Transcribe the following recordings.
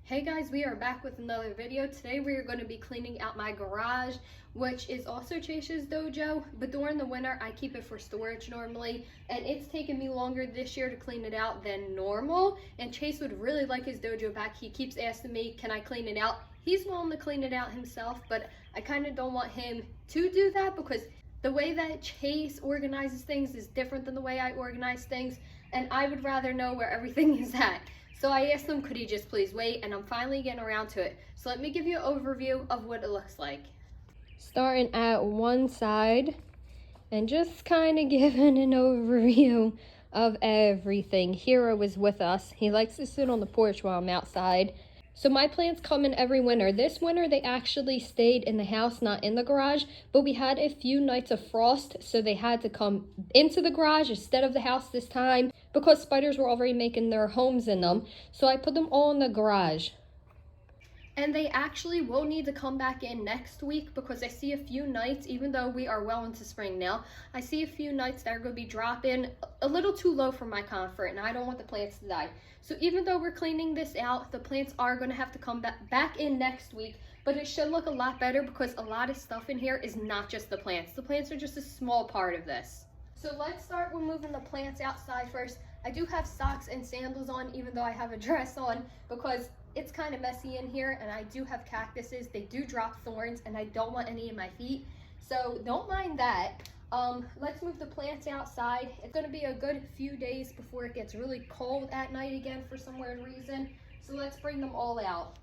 Hey guys, we are back with another video. Today we are going to be cleaning out my garage, which is also Chase's dojo, but during the winter I keep it for storage normally, and it's taken me longer this year to clean it out than normal, and Chase would really like his dojo back. He keeps asking me, can I clean it out? He's willing to clean it out himself, but I kind of don't want him to do that because the way that Chase organizes things is different than the way I organize things, and I would rather know where everything is at. So I asked him, could he just please wait, and I'm finally getting around to it. So let me give you an overview of what it looks like. Starting at one side and just kind of giving an overview of everything. Hero is with us. He likes to sit on the porch while I'm outside. So my plants come in every winter. This winter they actually stayed in the house, not in the garage, but we had a few nights of frost, so they had to come into the garage instead of the house this time because spiders were already making their homes in them. So I put them all in the garage. And they actually will need to come back in next week because I see a few nights, even though we are well into spring now, I see a few nights that are going to be dropping a little too low for my comfort, and I don't want the plants to die. So even though we're cleaning this out, the plants are going to have to come back in next week, but it should look a lot better because a lot of stuff in here is not just the plants. The plants are just a small part of this. So let's start with moving the plants outside first. I do have socks and sandals on, even though I have a dress on, because it's kind of messy in here, and I do have cactuses. They do drop thorns, and I don't want any in my feet, so don't mind that. Let's move the plants outside. It's going to be a good few days before it gets really cold at night again for some weird reason, so let's bring them all out.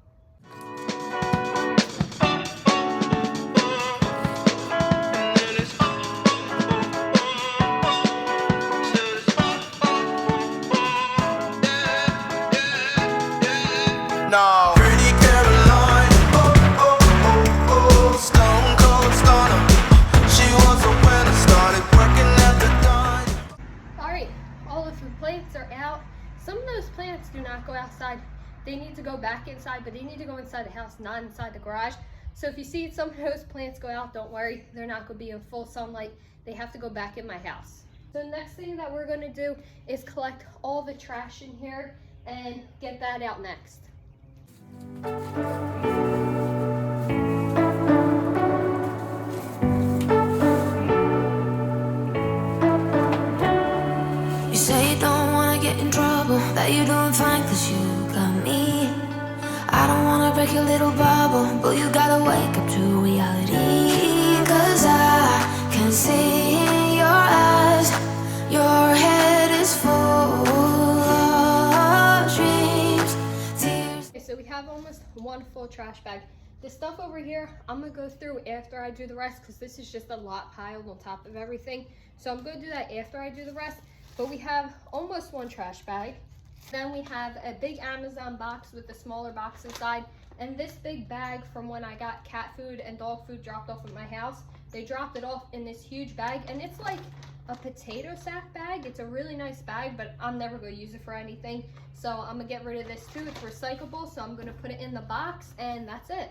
No. Pretty Caroline, stone cold stunner. She was a winner, started working at the dime. Alright, all of the plants are out. Some of those plants do not go outside. They need to go back inside, but they need to go inside the house, not inside the garage. So if you see some of those plants go out, don't worry. They're not going to be in full sunlight. They have to go back in my house. So the next thing that we're going to do is collect all the trash in here and get that out next. You say you don't wanna get in trouble, that you're doing fine cause you got me. I don't wanna break your little bubble, but you gotta wake up to reality. Cause I can see in your eyes, your head is full of dreams, tears. Okay, so we have almost one full trash bag. This stuff over here, I'm gonna go through after I do the rest because this is just a lot piled on top of everything. So I'm gonna do that after I do the rest. But we have almost one trash bag. Then we have a big Amazon box with a smaller box inside. And this big bag from when I got cat food and dog food dropped off at my house. They dropped it off in this huge bag, and it's like a potato sack bag. It's a really nice bag, but I'm never gonna use it for anything. So I'm gonna get rid of this too. It's recyclable, so I'm gonna put it in the box, and that's it.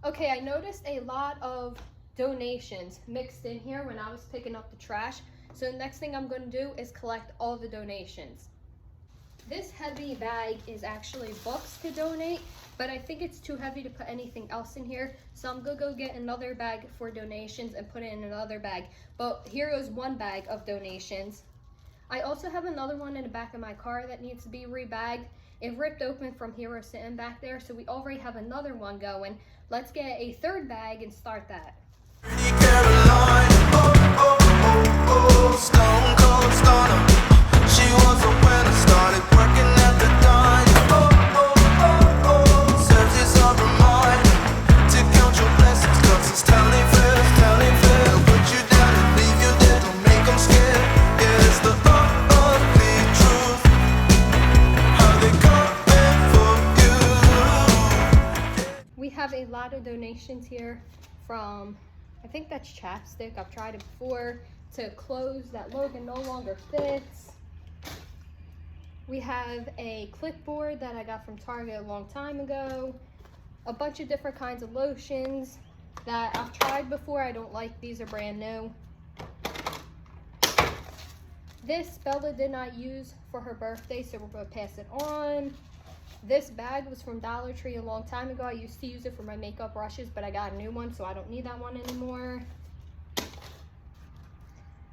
Okay, I noticed a lot of donations mixed in here when I was picking up the trash. So the next thing I'm going to do is collect all the donations. This heavy bag is actually books to donate, but I think it's too heavy to put anything else in here. So I'm going to go get another bag for donations and put it in another bag. But here goes one bag of donations. I also have another one in the back of my car that needs to be rebagged. It ripped open from Hero sitting back there, so we already have another one going. Let's get a third bag and start that. Pretty Caroline, stone cold stunner. She was a winner, started working at the dime. Serves this up her mind to count your blessings, cause it's telling fair. Put you down and leave you dead, don't make them scared. Yeah, it's the ugly truth. How they coming for you. We have a lot of donations here from, I think that's chapstick, I've tried it before, to clothes that Logan no longer fits. We have a clipboard that I got from Target a long time ago. A bunch of different kinds of lotions that I've tried before. I don't like. These are brand new. This Bella did not use for her birthday, so we're going to pass it on. This bag was from Dollar Tree a long time ago. I used to use it for my makeup brushes, but I got a new one, so I don't need that one anymore.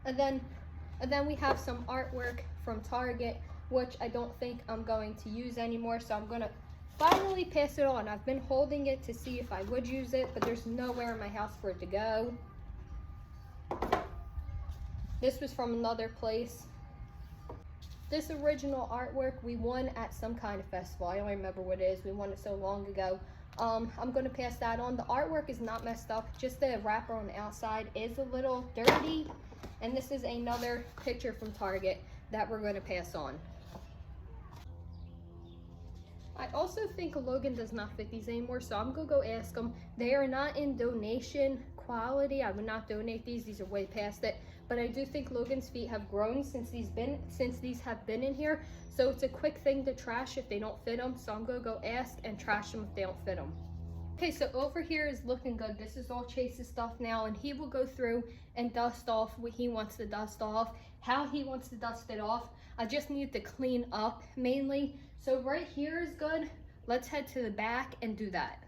And then we have some artwork from Target, which I don't think I'm going to use anymore, so I'm gonna finally pass it on. I've been holding it to see if I would use it, but there's nowhere in my house for it to go. This was from another place. This original artwork we won at some kind of festival. I don't remember what it is. We won it so long ago. I'm going to pass that on. The artwork is not messed up. Just the wrapper on the outside is a little dirty. And this is another picture from Target that we're going to pass on. I also think Logan does not fit these anymore, so I'm going to go ask them. They are not in donation quality. I would not donate these. These are way past it. But I do think Logan's feet have grown since these have been in here. So it's a quick thing to trash if they don't fit them. So I'm gonna go ask and trash them if they don't fit them. Okay, so over here is looking good. This is all Chase's stuff now, and he will go through and dust off what he wants to dust off, how he wants to dust it off. I just need to clean up mainly. So right here is good. Let's head to the back and do that.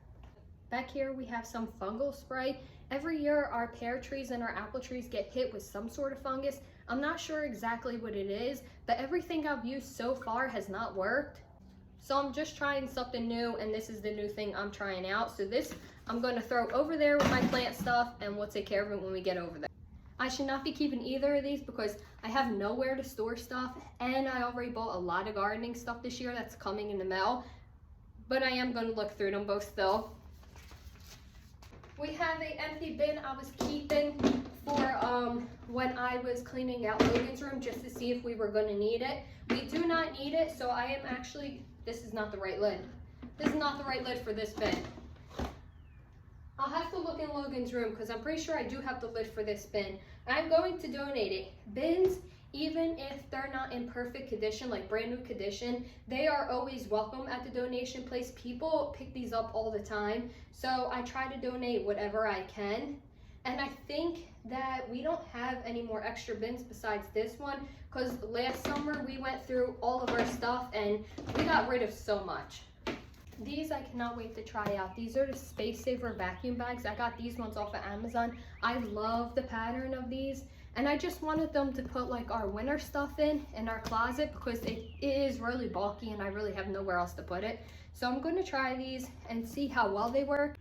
Back here we have some fungal spray. Every year our pear trees and our apple trees get hit with some sort of fungus. I'm not sure exactly what it is, but everything I've used so far has not worked. So I'm just trying something new, and this is the new thing I'm trying out. So this I'm going to throw over there with my plant stuff, and we'll take care of it when we get over there. I should not be keeping either of these because I have nowhere to store stuff, and I already bought a lot of gardening stuff this year that's coming in the mail. But I am going to look through them both still. We have an empty bin I was keeping for when I was cleaning out Logan's room just to see if we were going to need it. We do not need it, so I am actually, this is not the right lid. This is not the right lid for this bin. I'll have to look in Logan's room because I'm pretty sure I do have the lid for this bin. I'm going to donate it. Bins, even if they're not in perfect condition, like brand new condition, they are always welcome at the donation place. People pick these up all the time, so I try to donate whatever I can. And I think that we don't have any more extra bins besides this one, because last summer we went through all of our stuff and we got rid of so much. These I cannot wait to try out. These are the Space Saver vacuum bags. I got these ones off of Amazon. I love the pattern of these. And I just wanted them to put like our winter stuff in our closet because it is really bulky and I really have nowhere else to put it. So I'm going to try these and see how well they work.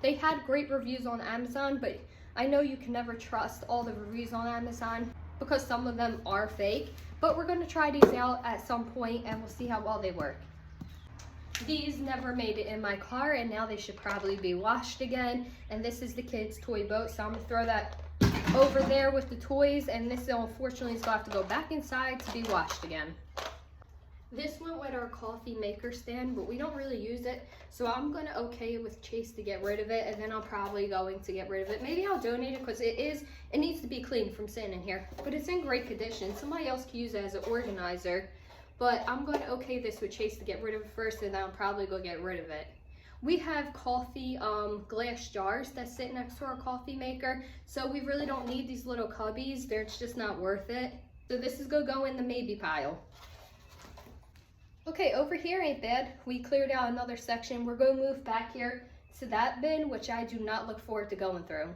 They had great reviews on Amazon, but I know you can never trust all the reviews on Amazon because some of them are fake. But we're going to try these out at some point and we'll see how well they work. These never made it in my car and now they should probably be washed again. And this is the kids' toy boat, so I'm going to throw that over there with the toys, and this unfortunately is going to have to go back inside to be washed again. This went with our coffee maker stand, but we don't really use it, so I'm going to okay it with Chase to get rid of it, and then I'm probably going to get rid of it. Maybe I'll donate it because it needs to be cleaned from sitting in here, but it's in great condition. Somebody else can use it as an organizer, but I'm going to okay this with Chase to get rid of it first, and then I'll probably go get rid of it. We have coffee glass jars that sit next to our coffee maker, so we really don't need these little cubbies. It's just not worth it. So this is gonna go in the maybe pile. Okay, over here ain't bad. We cleared out another section. We're gonna move back here to that bin, which I do not look forward to going through.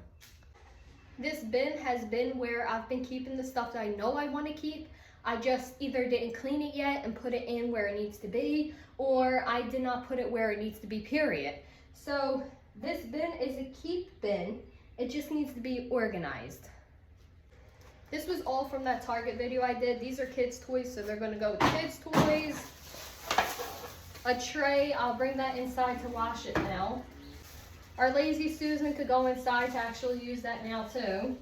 This bin has been where I've been keeping the stuff that I know I want to keep. I just either didn't clean it yet and put it in where it needs to be, or I did not put it where it needs to be, period. So this bin is a keep bin. It just needs to be organized. This was all from that Target video I did. These are kids' toys, so they're gonna go with kids' toys. A tray, I'll bring that inside to wash it now. Our Lazy Susan could go inside to actually use that now too.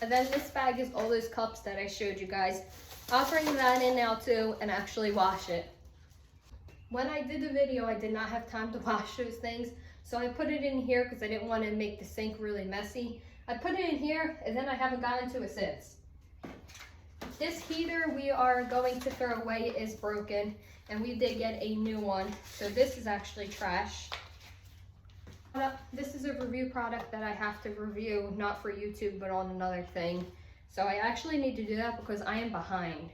And then this bag is all those cups that I showed you guys. I'll bring that in now too and actually wash it. When I did the video, I did not have time to wash those things. So I put it in here because I didn't want to make the sink really messy. I put it in here and then I haven't gotten to it since. This heater we are going to throw away is broken and we did get a new one. So this is actually trash. This is a review product that I have to review, not for YouTube, but on another thing. So I actually need to do that because I am behind.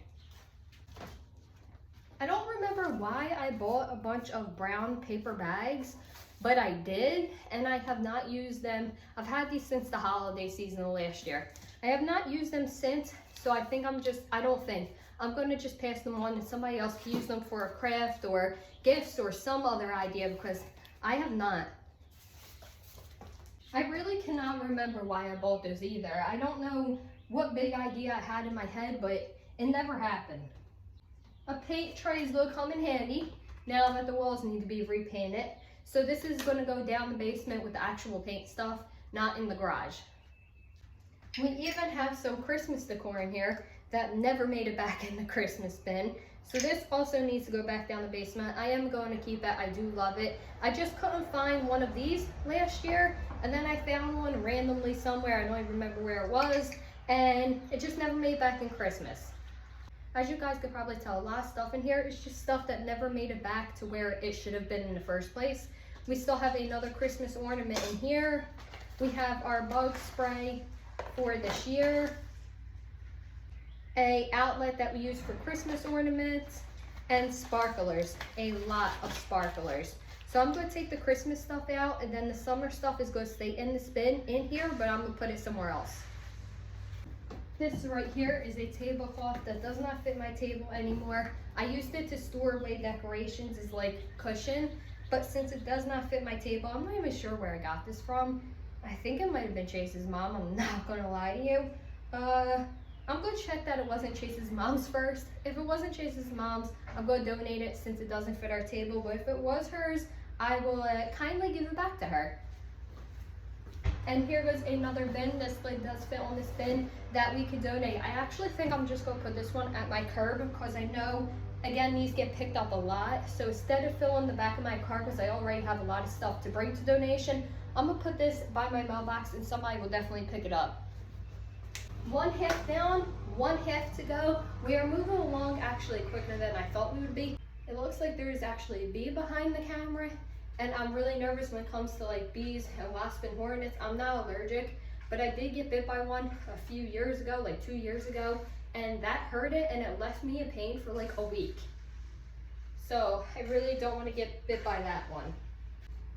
why I bought a bunch of brown paper bags, but I did, and I have not used them. I've had these since the holiday season of last year. I have not used them since, so I think I'm gonna just pass them on and somebody else can use them for a craft or gifts or some other idea, because I have not. I really cannot remember why I bought those either. I don't know what big idea I had in my head, but it never happened. A paint tray is gonna come in handy now that the walls need to be repainted. So this is gonna go down the basement with the actual paint stuff, not in the garage. We even have some Christmas decor in here that never made it back in the Christmas bin. So this also needs to go back down the basement. I am going to keep it, I do love it. I just couldn't find one of these last year, and then I found one randomly somewhere, I don't even remember where it was, and it just never made it back in Christmas. As you guys could probably tell, a lot of stuff in here is just stuff that never made it back to where it should have been in the first place. We still have another Christmas ornament in here. We have our bug spray for this year, a outlet that we use for Christmas ornaments, and sparklers, a lot of sparklers. So I'm going to take the Christmas stuff out, and then the summer stuff is going to stay in this bin in here, but I'm going to put it somewhere else. This right here is a tablecloth that does not fit my table anymore. I used it to store away decorations as like cushion, but since it does not fit my table, I'm not even sure where I got this from. I think it might have been Chase's mom, I'm not going to lie to you. I'm going to check that it wasn't Chase's mom's first. If it wasn't Chase's mom's, I'm going to donate it since it doesn't fit our table, but if it was hers, I will kindly give it back to her. And here goes another bin. This lid does fit on this bin that we could donate. I actually think I'm just going to put this one at my curb because I know, again, these get picked up a lot. So instead of filling the back of my car, because I already have a lot of stuff to bring to donation, I'm going to put this by my mailbox and somebody will definitely pick it up. One half down, one half to go. We are moving along actually quicker than I thought we would be. It looks like there is actually a bee behind the camera, and I'm really nervous when it comes to like bees and wasps and hornets. I'm not allergic, but I did get bit by one a few years ago, like 2 years ago, and that hurt it and it left me in pain for like a week. So I really don't want to get bit by that one.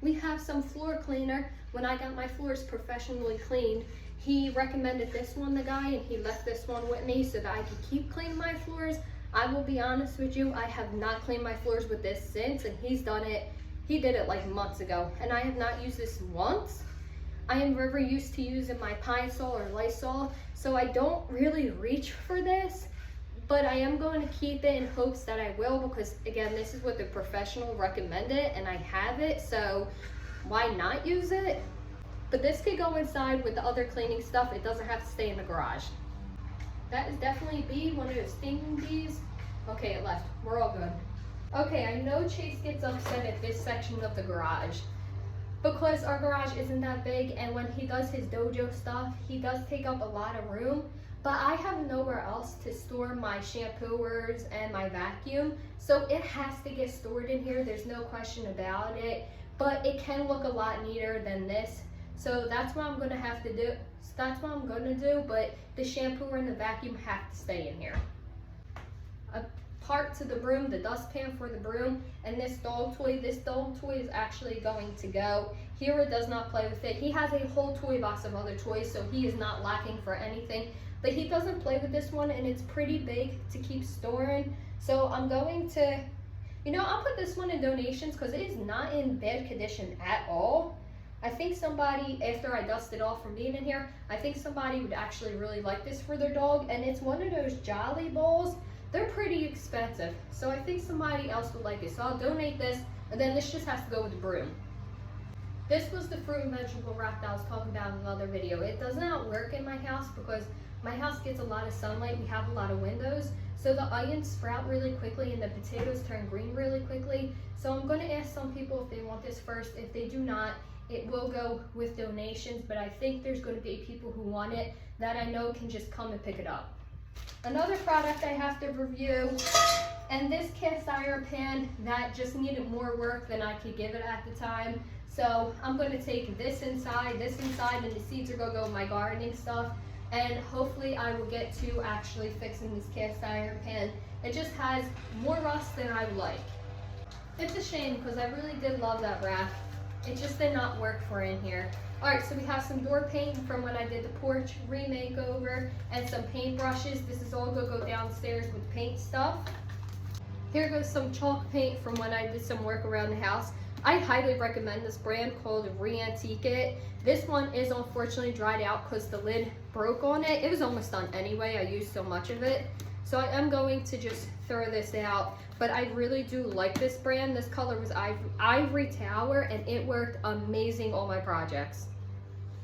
We have some floor cleaner. When I got my floors professionally cleaned, he recommended this one, the guy, and he left this one with me so that I could keep cleaning my floors. I will be honest with you, I have not cleaned my floors with this since, and he did it like months ago, and I have not used this once. I am very used to using my Pine Sol or Lysol, so I don't really reach for this, but I am going to keep it in hopes that I will, because again, this is what the professional recommended, and I have it, so why not use it? But this could go inside with the other cleaning stuff. It doesn't have to stay in the garage. That is definitely a bee, one of those stinging bees. Okay, it left. We're all good. Okay, I know Chase gets upset at this section of the garage because our garage isn't that big, and when he does his dojo stuff, he does take up a lot of room, but I have nowhere else to store my shampooers and my vacuum, so it has to get stored in here. There's no question about it, but it can look a lot neater than this. So that's what I'm gonna have to do. That's what I'm gonna do, but the shampooer and the vacuum have to stay in here. A part to the broom, the dustpan for the broom, and this dog toy is actually going to go. Hero does not play with it. He has a whole toy box of other toys, so he is not lacking for anything, but he doesn't play with this one, and it's pretty big to keep storing. So I'm going to, I'll put this one in donations because it is not in bad condition at all. I think somebody, after I dust it off from being in here, I think somebody would actually really like this for their dog, and it's one of those Jolly Balls. They're pretty expensive, so I think somebody else would like it. So I'll donate this, and then this just has to go with the broom. This was the fruit and vegetable wrap that I was talking about in another video. It does not work in my house because my house gets a lot of sunlight. We have a lot of windows, so the onions sprout really quickly and the potatoes turn green really quickly. So I'm going to ask some people if they want this first. If they do not, it will go with donations, but I think there's going to be people who want it that I know can just come and pick it up. Another product I have to review, and this cast iron pan that just needed more work than I could give it at the time. So I'm going to take this inside, and the seeds are going to go with my gardening stuff, and hopefully I will get to actually fixing this cast iron pan. It just has more rust than I would like. It's a shame because I really did love that rack. It just did not work for in here. Alright, so we have some door paint from when I did the porch remakeover and some paint brushes. This is all gonna go downstairs with paint stuff. Here goes some chalk paint from when I did some work around the house. I highly recommend this brand called Re-Antique It. This one is unfortunately dried out because the lid broke on it. It was almost done anyway. I used so much of it. So I am going to just throw this out. But I really do like this brand. This color was Ivory Tower and it worked amazing on my projects.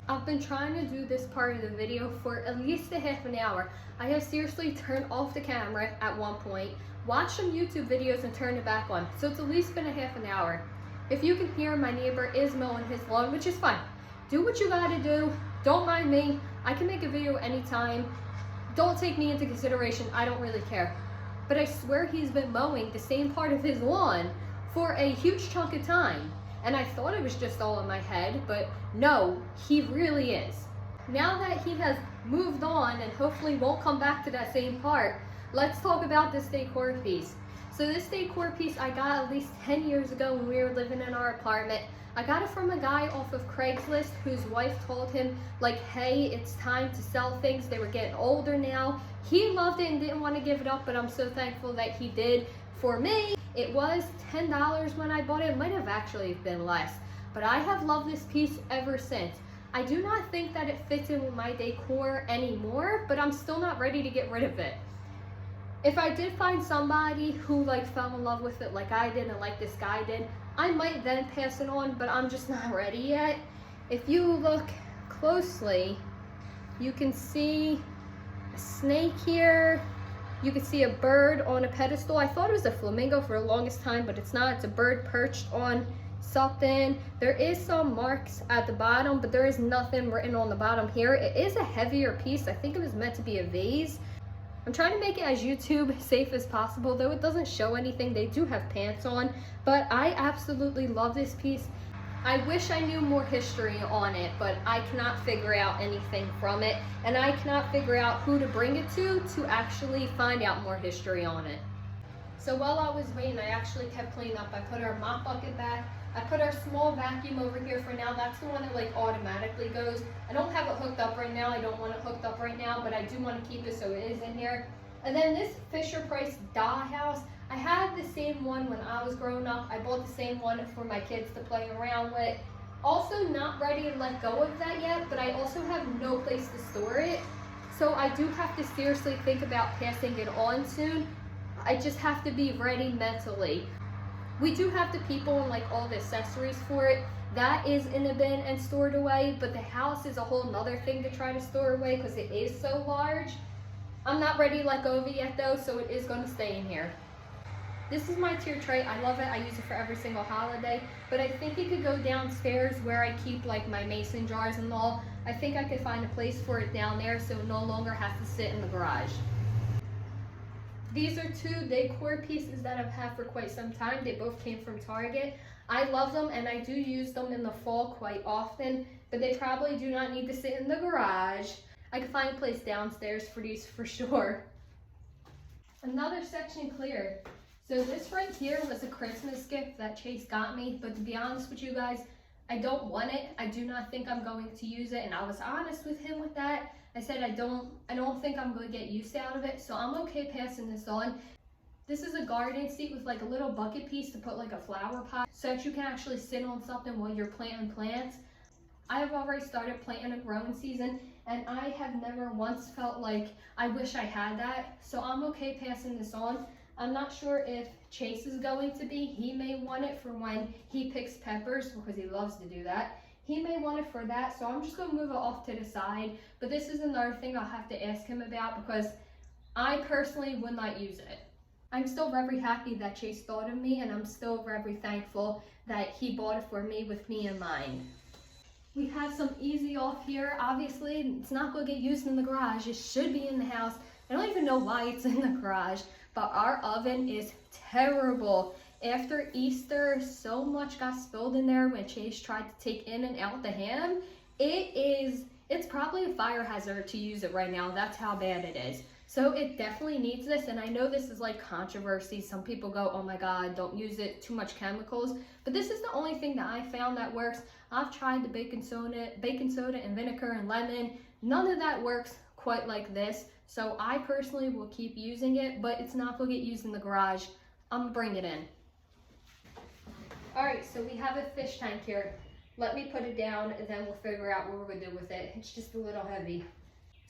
I've been trying to do this part of the video for at least a half an hour. I have seriously turned off the camera at one point, watched some YouTube videos and turned it back on. So it's at least been a half an hour. If you can hear, my neighbor is mowing his lawn, which is fine. Do what you gotta do. Don't mind me. I can make a video anytime. Don't take me into consideration. I don't really care. But I swear he's been mowing the same part of his lawn for a huge chunk of time. And I thought it was just all in my head, but no, he really is. Now that he has moved on and hopefully won't come back to that same part, let's talk about this decor piece. So this decor piece I got at least 10 years ago when we were living in our apartment. I got it from a guy off of Craigslist whose wife told him, like, hey, it's time to sell things. They were getting older now. He loved it and didn't want to give it up, but I'm so thankful that he did. For me, it was $10 when I bought it. It might have actually been less, but I have loved this piece ever since. I do not think that it fits in with my decor anymore, but I'm still not ready to get rid of it. If I did find somebody who like fell in love with it like I did and like this guy did, I might then pass it on, but I'm just not ready yet. If you look closely, you can see a snake here. You can see a bird on a pedestal. I thought it was a flamingo for the longest time, but it's not. It's a bird perched on something. There is some marks at the bottom, but there is nothing written on the bottom here. It is a heavier piece. I think it was meant to be a vase. I'm trying to make it as YouTube safe as possible, though it doesn't show anything. They do have pants on, but I absolutely love this piece. I wish I knew more history on it, but I cannot figure out anything from it, and I cannot figure out who to bring it to actually find out more history on it. So while I was waiting, I actually kept cleaning up. I put our mop bucket back. I put our small vacuum over here for now. That's the one that like automatically goes. I don't have it hooked up right now. I don't want it hooked up right now, but I do want to keep it so it is in here. And then this Fisher-Price dollhouse, I had the same one when I was growing up. I bought the same one for my kids to play around with. Also not ready to let go of that yet, but I also have no place to store it. So I do have to seriously think about passing it on soon. I just have to be ready mentally. We do have the people and like all the accessories for it. That is in a bin and stored away, but the house is a whole nother thing to try to store away because it is so large. I'm not ready to let go of it yet though, so it is going to stay in here. This is my tier tray. I love it. I use it for every single holiday, but I think it could go downstairs where I keep like my mason jars and all. I think I could find a place for it down there so it no longer has to sit in the garage. These are two decor pieces that I've had for quite some time. They both came from Target. I love them and I do use them in the fall quite often, but they probably do not need to sit in the garage. I could find a place downstairs for these for sure. Another section cleared. So this right here was a Christmas gift that Chase got me, but to be honest with you guys, I don't want it. I do not think I'm going to use it, and I was honest with him with that. I said I don't think I'm going to get use out of it, so I'm okay passing this on. This is a garden seat with like a little bucket piece to put like a flower pot so that you can actually sit on something while you're planting plants. I have already started planting a growing season, and I have never once felt like I wish I had that, so I'm okay passing this on. I'm not sure if Chase is going to be. He may want it for when he picks peppers because he loves to do that. He may want it for that, so I'm just going to move it off to the side. But this is another thing I'll have to ask him about because I personally would not use it. I'm still very happy that Chase thought of me, and I'm still very thankful that he bought it for me with me in mind. We have some Easy Off here. Obviously, it's not going to get used in the garage. It should be in the house. I don't even know why it's in the garage, but our oven is terrible. After Easter, so much got spilled in there when Chase tried to take in and out the ham. It's probably a fire hazard to use it right now. That's how bad it is. So it definitely needs this, and I know this is like controversy. Some people go, oh my God, don't use it, too much chemicals. But this is the only thing that I found that works. I've tried the baking soda and vinegar and lemon. None of that works quite like this. So I personally will keep using it, but it's not gonna get used in the garage. I'm gonna bring it in. All right, so we have a fish tank here. Let me put it down and then we'll figure out what we're gonna do with it. It's just a little heavy.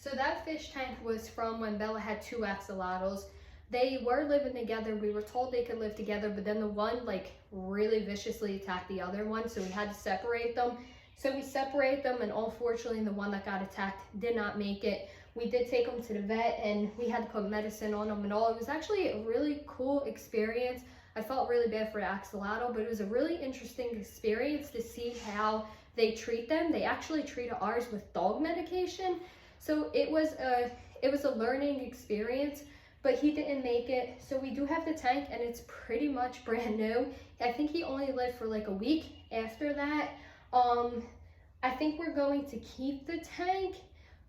So that fish tank was from when Bella had 2 axolotls. They were living together. We were told they could live together, but then the one like really viciously attacked the other one, so we had to separate them. So we separated them, and unfortunately the one that got attacked did not make it. We did take them to the vet and we had to put medicine on them and all. It was actually a really cool experience. I felt really bad for the axolotl, but it was a really interesting experience to see how they treat them. They actually treated ours with dog medication. So it was a learning experience, but he didn't make it. So we do have the tank and it's pretty much brand new. I think he only lived for like a week after that. I think we're going to keep the tank,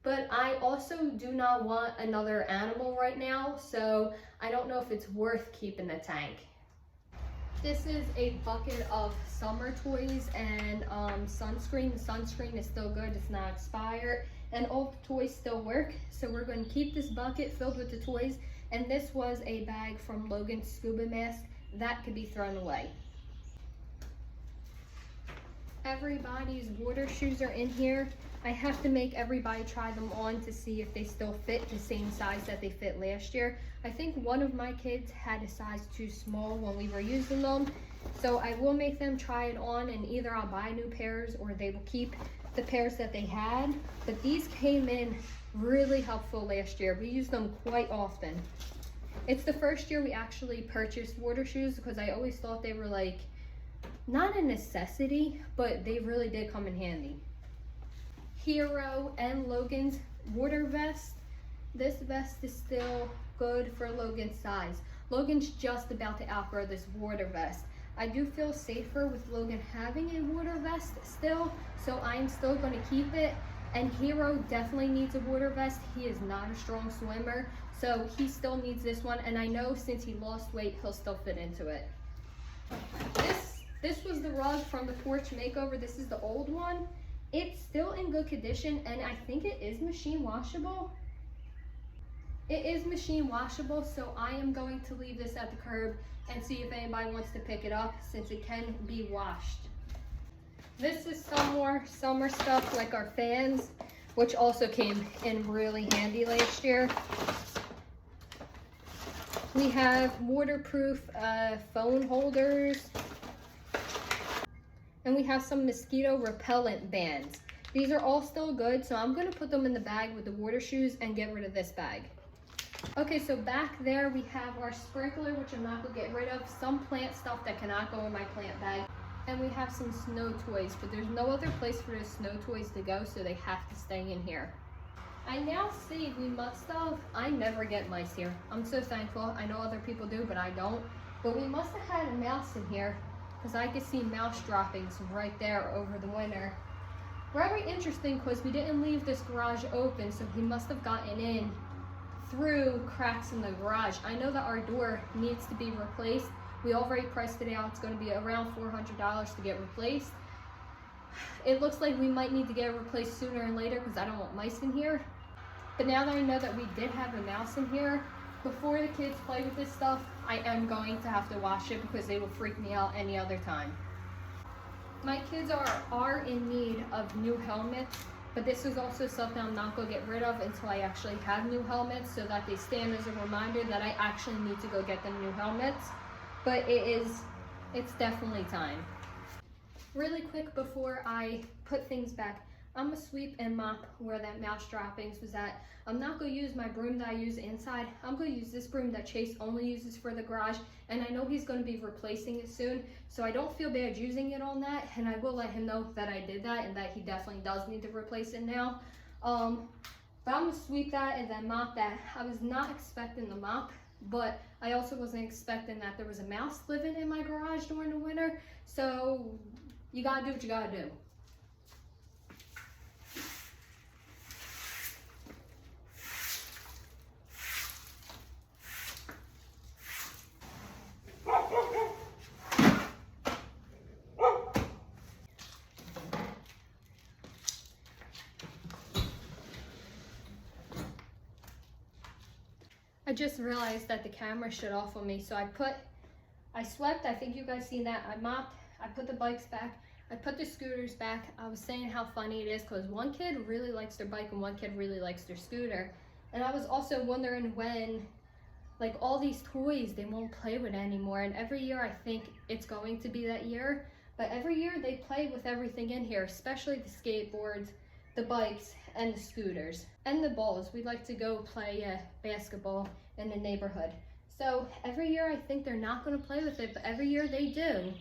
but I also do not want another animal right now. So I don't know if it's worth keeping the tank. This is a bucket of summer toys and sunscreen. The sunscreen is still good, it's not expired, and all the toys still work. So we're going to keep this bucket filled with the toys, and this was a bag from Logan's scuba mask. That could be thrown away. Everybody's water shoes are in here. I have to make everybody try them on to see if they still fit the same size that they fit last year. I think one of my kids had a size too small when we were using them. So I will make them try it on, and either I'll buy new pairs or they will keep the pairs that they had. But these came in really helpful last year. We used them quite often. It's the first year we actually purchased water shoes because I always thought they were like, not a necessity, but they really did come in handy. Hero and Logan's water vest. This vest is still good for Logan's size. Logan's just about to outgrow this water vest. I do feel safer with Logan having a water vest still, so I'm still going to keep it. And Hero definitely needs a water vest. He is not a strong swimmer, so he still needs this one, and I know since he lost weight, he'll still fit into it. This was the rug from the porch makeover. This is the old one. It's still in good condition, and I think it is machine washable. It is machine washable, so I am going to leave this at the curb and see if anybody wants to pick it up since it can be washed. This is some more summer stuff like our fans, which also came in really handy last year. We have waterproof phone holders. And we have some mosquito repellent bands. These are all still good, so I'm gonna put them in the bag with the water shoes and get rid of this bag. Okay, so back there we have our sprinkler, which I'm not gonna get rid of, some plant stuff that cannot go in my plant bag, and we have some snow toys, but there's no other place for the snow toys to go, so they have to stay in here. I now see we must have, I never get mice here. I'm so thankful. I know other people do, but I don't. But we must have had a mouse in here, because I could see mouse droppings right there over the winter. Very interesting, because we didn't leave this garage open, so he must have gotten in through cracks in the garage. I know that our door needs to be replaced. We already priced it out. It's going to be around $400 to get replaced. It looks like we might need to get it replaced sooner and later because I don't want mice in here. But now that I know that we did have a mouse in here, before the kids play with this stuff, I am going to have to wash it because they will freak me out any other time. My kids are in need of new helmets, but this is also something I'm not going to get rid of until I actually have new helmets, so that they stand as a reminder that I actually need to go get them new helmets. But it's definitely time. Really quick before I put things back, I'm gonna sweep and mop where that mouse droppings was at. I'm not gonna use my broom that I use inside. I'm gonna use this broom that Chase only uses for the garage, and I know he's gonna be replacing it soon, so I don't feel bad using it on that, and I will let him know that I did that and that he definitely does need to replace it now. But I'm gonna sweep that and then mop that. I was not expecting the mop, but I also wasn't expecting that there was a mouse living in my garage during the winter, so you gotta do what you gotta do. I just realized that the camera shut off on me, so I swept, I think you guys seen that. I mopped, I put the bikes back, I put the scooters back. I was saying how funny it is because one kid really likes their bike and one kid really likes their scooter. And I was also wondering when, like, all these toys they won't play with anymore. And every year I think it's going to be that year. But every year they play with everything in here, especially the skateboards, the bikes, and the scooters. And the balls. We like to go play basketball in the neighborhood. So every year I think they're not going to play with it, but every year they do.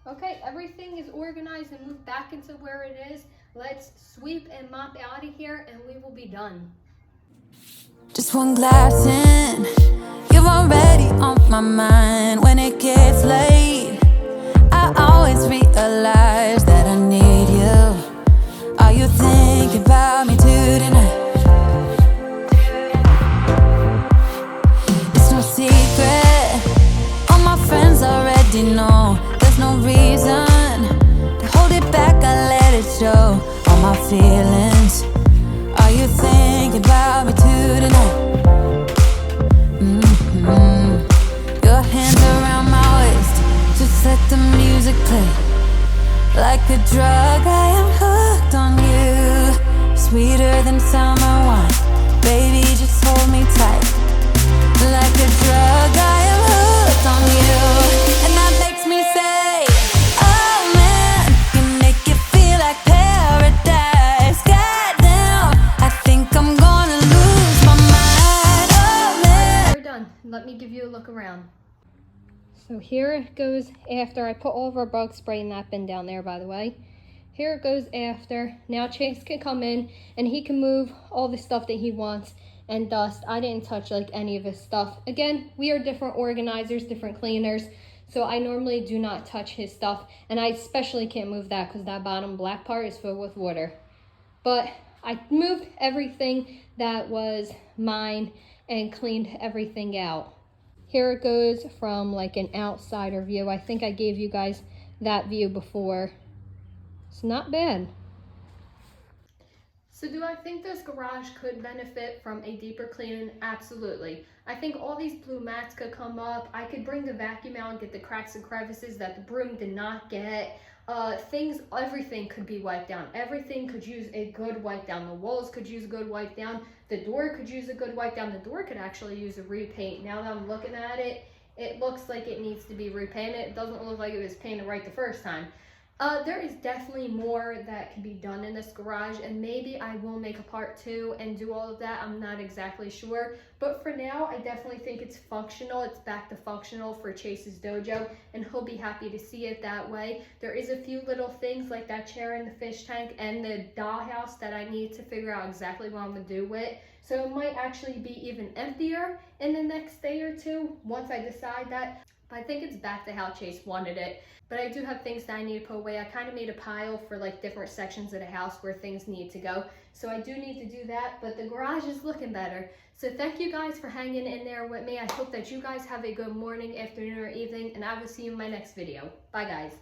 Okay, everything is organized and moved back into where it is. Let's sweep and mop out of here and we will be done. Just one glass in, you're already on my mind. When it gets late, I always realize that I need you. Are you thinking about me tonight? It's no secret, all my friends already know. There's no reason to hold it back, I let it show. All my feelings, are you thinking about me tonight? Your hands around my waist, just let the music play. Like a drug, I am hooked on you. Sweeter than summer wine, baby, just hold me tight. Like a drug, I am hooked on you. And that makes me say, oh man, you make it feel like paradise. Goddamn, I think I'm gonna lose my mind. Oh man. We're done. Let me give you a look around. So here it goes after. I put all of our bug spray in that bin down there, by the way. Here it goes after. Now Chase can come in and he can move all the stuff that he wants and dust. I didn't touch like any of his stuff. Again, we are different organizers, different cleaners, so I normally do not touch his stuff, and I especially can't move that because that bottom black part is filled with water. But I moved everything that was mine and cleaned everything out. Here it goes from like an outsider view. I think I gave you guys that view before. It's not bad. So do I think this garage could benefit from a deeper cleaning? Absolutely. I think all these blue mats could come up. I could bring the vacuum out and get the cracks and crevices that the broom did not get. Everything could be wiped down. Everything could use a good wipe down. The walls could use a good wipe down. The door could use a good wipe down. The door could actually use a repaint. Now that I'm looking at it, it looks like it needs to be repainted. It doesn't look like it was painted right the first time. There is definitely more that can be done in this garage, and maybe I will make a part 2 and do all of that. I'm not exactly sure, but for now I definitely think it's functional. It's back to functional for Chase's dojo, and he'll be happy to see it that way. There is a few little things like that chair in the fish tank and the dollhouse that I need to figure out exactly what I'm gonna do with. So it might actually be even emptier in the next day or two once I decide that. But I think it's back to how Chase wanted it. But I do have things that I need to put away. I kind of made a pile for like different sections of the house where things need to go. So I do need to do that, but the garage is looking better. So thank you guys for hanging in there with me. I hope that you guys have a good morning, afternoon, or evening, and I will see you in my next video. Bye guys.